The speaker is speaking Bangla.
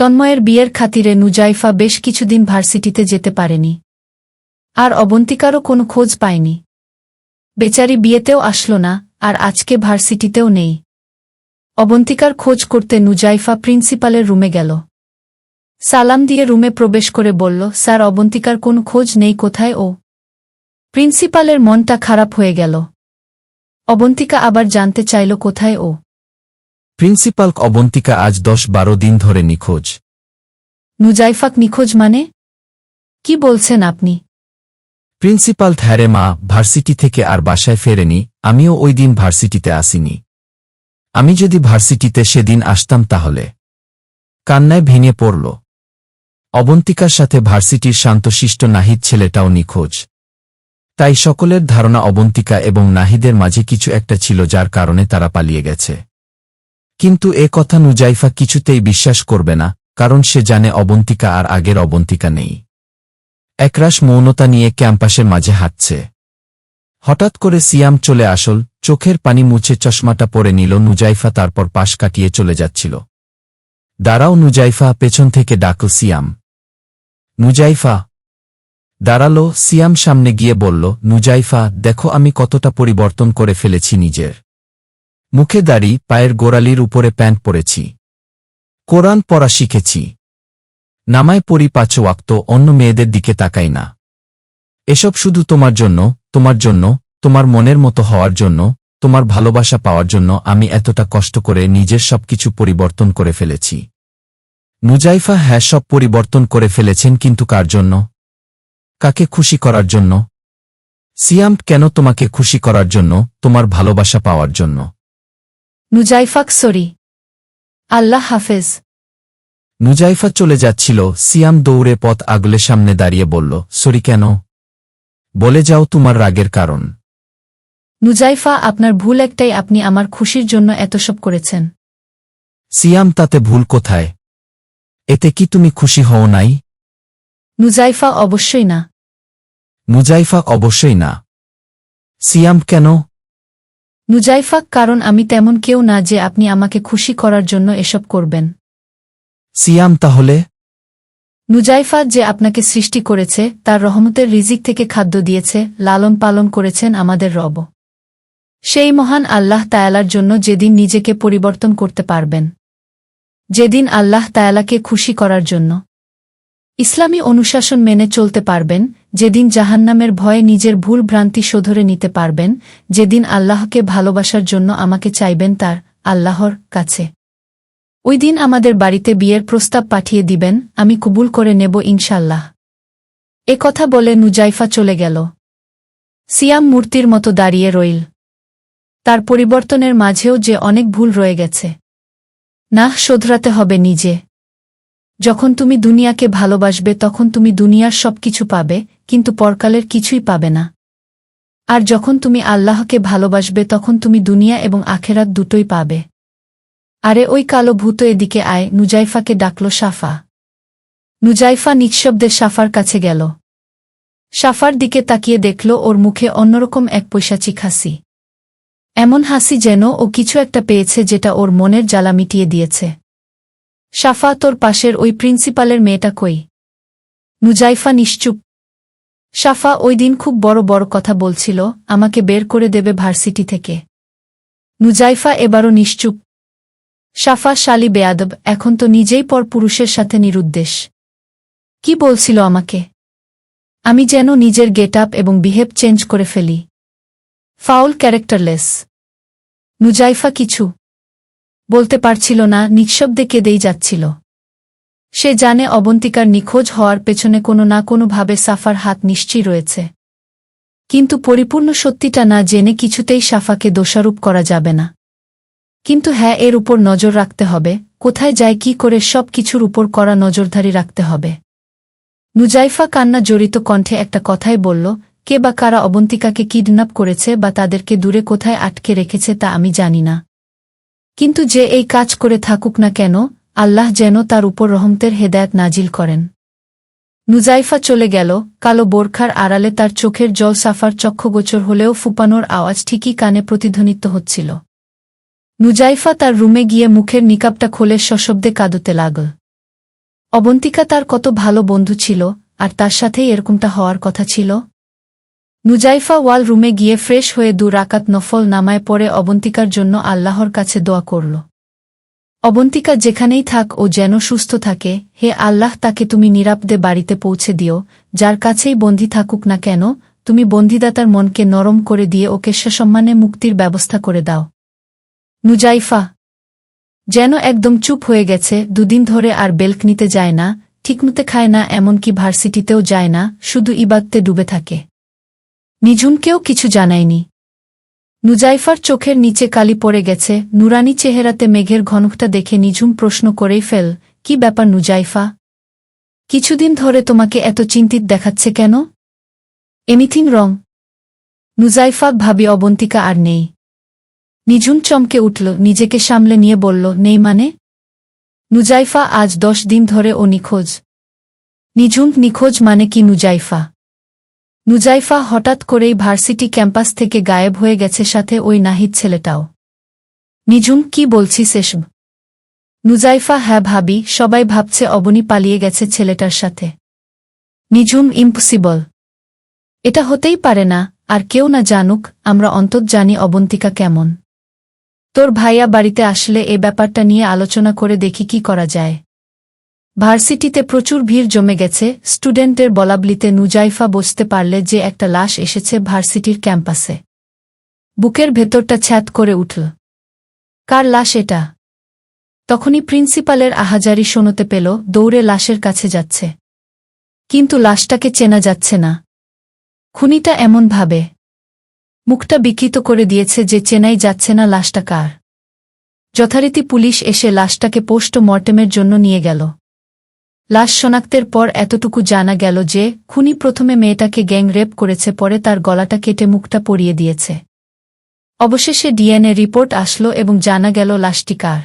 তন্ময়ের বিয়ের খাতিরে নুজাইফা বেশ কিছুদিন ভার্সিটিতে যেতে পারেনি। আর অবন্তিকারও কোনো খোঁজ পায়নি। বেচারি বিয়েতেও আসলো না, আর আজকে ভার্সিটিতেও নেই। অবন্তিকার খোঁজ করতে নুজাইফা প্রিন্সিপালের রুমে গেল। সালাম দিয়ে রুমে প্রবেশ করে বলল, স্যার, অবন্তিকার কোনো খোঁজ নেই, কোথায় ও? প্রিন্সিপালের মনটা খারাপ হয়ে গেল। অবন্তিকা আবার জানতে চাইল কোথায় ও। প্রিন্সিপাল, অবন্তিকা আজ 10-12 দিন ধরে নিখোঁজ। নুজাইফাক নিখোঁজ মানে? কি বলছেন আপনি? প্রিন্সিপাল, হ্যারে মা, ভার্সিটি থেকে আর বাসায় ফেরেনি। আমিও ওই দিন ভার্সিটিতে আসিনি। আমি যদি ভার্সিটিতে সেদিন আসতাম তাহলে। কান্নায় ভেঙে পড়ল। অবন্তিকার সাথে ভার্সিটির শান্তশিষ্ট নাহিদ ছেলেটাও নিখোঁজ। তাই সকলের ধারণা অবন্তিকা এবং নাহিদের মাঝে কিছু একটা ছিল, যার কারণে তারা পালিয়ে গেছে। কিন্তু এ কথা নুজাইফা কিছুতেই বিশ্বাস করবে না, কারণ সে জানে অবন্তিকা আর আগের অবন্তিকা নেই। একরাশ মৌনতা নিয়ে ক্যাম্পাসের মাঝে হাঁটছে। হঠাৎ করে সিয়াম চলে আসল, চোখের পানি মুছে চশমাটা পরে নিল নুজাইফা, তারপর পাশ কাটিয়ে চলে যাচ্ছিল। দাঁড়াও নুজাইফা, পেছন থেকে ডাকল সিয়াম। নুজাইফা দাঁড়ালো। সিয়াম সামনে গিয়ে বলল, নুজাইফা, দেখো আমি কতটা পরিবর্তন করে ফেলেছি নিজের। মুখে দাড়ি, পায়ের গোড়ালির উপরে প্যান্ট পরেছি। কোরআন পড়া শিখেছি। নামায় পড়ি 5 ওয়াক্ত, অন্য মেয়েদের দিকে তাকাই না। এসব শুধু তোমার জন্য, তোমার জন্য, তোমার মনের মতো হওয়ার জন্য, তোমার ভালোবাসা পাওয়ার জন্য আমি এতটা কষ্ট করে নিজের সবকিছু পরিবর্তন করে ফেলেছি। নুজাইফা, হ্যাঁ, সব পরিবর্তন করে ফেলেছেন, কিন্তু কার জন্য? কাকে খুশি করার জন্য? সিয়াম, কেন তোমাকে খুশি করার জন্য, তোমার ভালোবাসা পাওয়ার জন্য। নুজাইফাক, সরি। আল্লাহ হাফেজ। নুজাইফা চলে যাচ্ছিল। সিয়াম দৌড়ে পথ আগলে সামনে দাঁড়িয়ে বলল, সরি কেন? বলে যাও তোমার রাগের কারণ। নুজাইফা, আপনার ভুল একটাই, আপনি আমার খুশির জন্য এতসব করেছেন। সিয়াম, তাতে ভুল কোথায়? এতে কি তুমি খুশি হও নাই? নুজাইফা, অবশ্যই না। নুজাইফা, অবশ্যই না। সিয়াম, কেন? নুজাইফা, কারণ আমি তেমন কেউ না যে আপনি আমাকে খুশি করার জন্য এসব করবেন। সিয়াম, তাহলে? নুজাইফা, যে আপনাকে সৃষ্টি করেছে, তার রহমতের রিজিক থেকে খাদ্য দিয়েছে, লালন পালন করেছেন আমাদের রব, সেই মহান আল্লাহ তায়ালার জন্য যেদিন নিজেকে পরিবর্তন করতে পারবেন, যেদিন আল্লাহ তায়ালাকে খুশি করার জন্য ইসলামী অনুশাসন মেনে চলতে পারবেন, যেদিন জাহান্নামের ভয়ে নিজের ভুল ভ্রান্তি শোধরে নিতে পারবেন, যেদিন আল্লাহকে ভালোবাসার জন্য আমাকে চাইবেন তার আল্লাহর কাছে, ওই দিন আমাদের বাড়িতে বিয়ের প্রস্তাব পাঠিয়ে দিবেন, আমি কবুল করে নেব ইনশাল্লাহ। এ কথা বলে নুজাইফা চলে গেল। সিয়াম মূর্তির মতো দাঁড়িয়ে রইল। তার পরিবর্তনের মাঝেও যে অনেক ভুল রয়ে গেছে। না, শোধরাতে হবে নিজে। যখন তুমি দুনিয়াকে ভালোবাসবে তখন তুমি দুনিয়ার সবকিছু পাবে, কিন্তু পরকালের কিছুই পাবে না। আর যখন তুমি আল্লাহকে ভালোবাসবে তখন তুমি দুনিয়া এবং আখেরাত দুটোই পাবে। আরে ওই কালো ভূত, এদিকে আয়, নুজাইফাকে ডাকল সাফা। নুজাইফা নিঃশব্দে সাফার কাছে গেল। সাফার দিকে তাকিয়ে দেখল ওর মুখে অন্যরকম এক পৈশাচিক হাসি। এমন হাসি যেন ও কিছু একটা পেয়েছে যেটা ওর মনের জ্বালা মিটিয়ে দিয়েছে। সাফা, তোর পাশের ওই প্রিন্সিপালের মেয়েটা কই? নুজাইফা নিশ্চুপ। সাফা ওই দিন খুব বড় বড় কথা বলছিল, আমাকে বের করে দেবে ভার্সিটি থেকে। নুজাইফা এবারও নিশ্চুপ। সাফা, শালি বেয়াদব, এখন তো নিজেই পর পুরুষের সাথে নিরুদ্দেশ। কি বলছিল আমাকে? আমি যেন নিজের গেট আপ এবং বিহেভ চেঞ্জ করে ফেলি। Foul, characterless. নুজাইফা কিছু বলতে পারছিল না, নিঃশব্দে কেঁদেই যাচ্ছিল। সে জানে অবন্তিকার নিখোঁজ হওয়ার পেছনে কোনো না কোনোভাবে সাফার হাত নিশ্চয়ই রয়েছে, কিন্তু পরিপূর্ণ সত্যিটা না জেনে কিছুতেই সাফাকে দোষারোপ করা যাবে না। কিন্তু হ্যাঁ, এর উপর নজর রাখতে হবে, কোথায় যায় কি করে সব কিছুর উপর কড়া নজরদারি রাখতে হবে। নুজাইফা কান্না জড়িত কণ্ঠে একটা কথাই বলল, কে বা কারা অবন্তিকাকে কিডন্যাপ করেছে বা তাদেরকে দূরে কোথায় আটকে রেখেছে তা আমি জানি না, কিন্তু যে এই কাজ করে থাকুক না কেন, আল্লাহ যেন তার উপর রহমতের হেদায়েত নাজিল করেন। নুজাইফা চলে গেল। কালো বোরখার আড়ালে তার চোখের জল সাফার চক্ষুগোচর হলেও ফুপানোর আওয়াজ ঠিকই কানে প্রতিধ্বনিত হচ্ছিল। নুজাইফা তার রুমে গিয়ে মুখের নিকাবটা খুলে সশব্দে কাঁদতে লাগল। অবন্তিকা তার কত ভালো বন্ধু ছিল, আর তার সাথেই এরকমটা হওয়ার কথা ছিল। নুজাইফা ওয়াল রুমে গিয়ে ফ্রেশ হয়ে 2 রাকাত নফল নামায় পরে অবন্তিকার জন্য আল্লাহর কাছে দোয়া করল। অবন্তিকা যেখানেই থাক ও যেন সুস্থ থাকে, হে আল্লাহ তাকে তুমি নিরাপদে বাড়িতে পৌঁছে দিও, যার কাছেই বন্দী থাকুক না কেন, তুমি বন্দিদাতার মনকে নরম করে দিয়ে ওকে সসম্মানে মুক্তির ব্যবস্থা করে দাও। নুজাইফা যেন একদম চুপ হয়ে গেছে, 2 দিন ধরে আর বেলকনিতে যায় না, ঠিকমতে খায় না, এমনকি ভার্সিটিতেও যায় না, শুধু ইবাদতে ডুবে থাকে। নিঝুমকেও কিছু জানায়নি। নুজাইফার চোখের নিচে কালি পড়ে গেছে, নুরানি চেহারাতে মেঘের ঘনকটা দেখে নিঝুম প্রশ্ন করেই ফেল, কি ব্যাপার নুজাইফা? কিছুদিন ধরে তোমাকে এত চিন্তিত দেখাচ্ছে কেন? Anything wrong? নুজাইফা ভাবি অবন্তিকা আর নেই। নিঝুম চমকে উঠল, নিজেকে সামলে নিয়ে বলল, নেই মানে? নুজাইফা আজ 10 দিন ধরে ও নিখোঁজ। নিঝুম নিখোঁজ মানে কি নুজাইফা? নুজাইফা হঠাৎ করেই ভার্সিটি ক্যাম্পাস থেকে গায়েব হয়ে গেছে, সাথে ওই নাহিদ ছেলেটাও। নিঝুম কি বলছিস এসব? নুজাইফা হ্যাঁ ভাবি, সবাই ভাবছে অবনী পালিয়ে গেছে ছেলেটার সাথে। নিঝুম ইম্পসিবল, এটা হতেই পারে না, আর কেউ না জানুক, আমরা অন্তত জানি অবন্তিকা কেমন। তোর ভাইয়া বাড়িতে আসলে এ ব্যাপারটা নিয়ে আলোচনা করে দেখি কি করা যায়। ভার্সিটিতে প্রচুর ভিড় জমে গেছে, স্টুডেন্টের বলাবলিতে নুজাইফা বুঝতে পারলে যে একটা লাশ এসেছে ভার্সিটির ক্যাম্পাসে। বুকের ভেতরটা ছ্যাঁত করে উঠল। কার লাশ এটা? তখনই প্রিন্সিপালের আহাজারি শোনতে পেল, দৌড়ে লাশের কাছে যাচ্ছে। কিন্তু লাশটাকে চেনা যাচ্ছে না। খুনিটা এমন ভাবে মুখটা বিকৃত করে দিয়েছে যে চেনাই যাচ্ছে না লাশটা কার। যথারীতি পুলিশ এসে লাশটাকে পোস্ট মর্টেমের জন্য নিয়ে গেল। লাশ শনাক্তের পর এতটুকু জানা গেল যে খুনি প্রথমে মেয়েটাকে গ্যাং রেপ করেছে, পরে তার গলাটা কেটে মুখটা পরিয়ে দিয়েছে। অবশেষে ডিএনএ রিপোর্ট আসলো এবং জানা গেল লাশটি কার।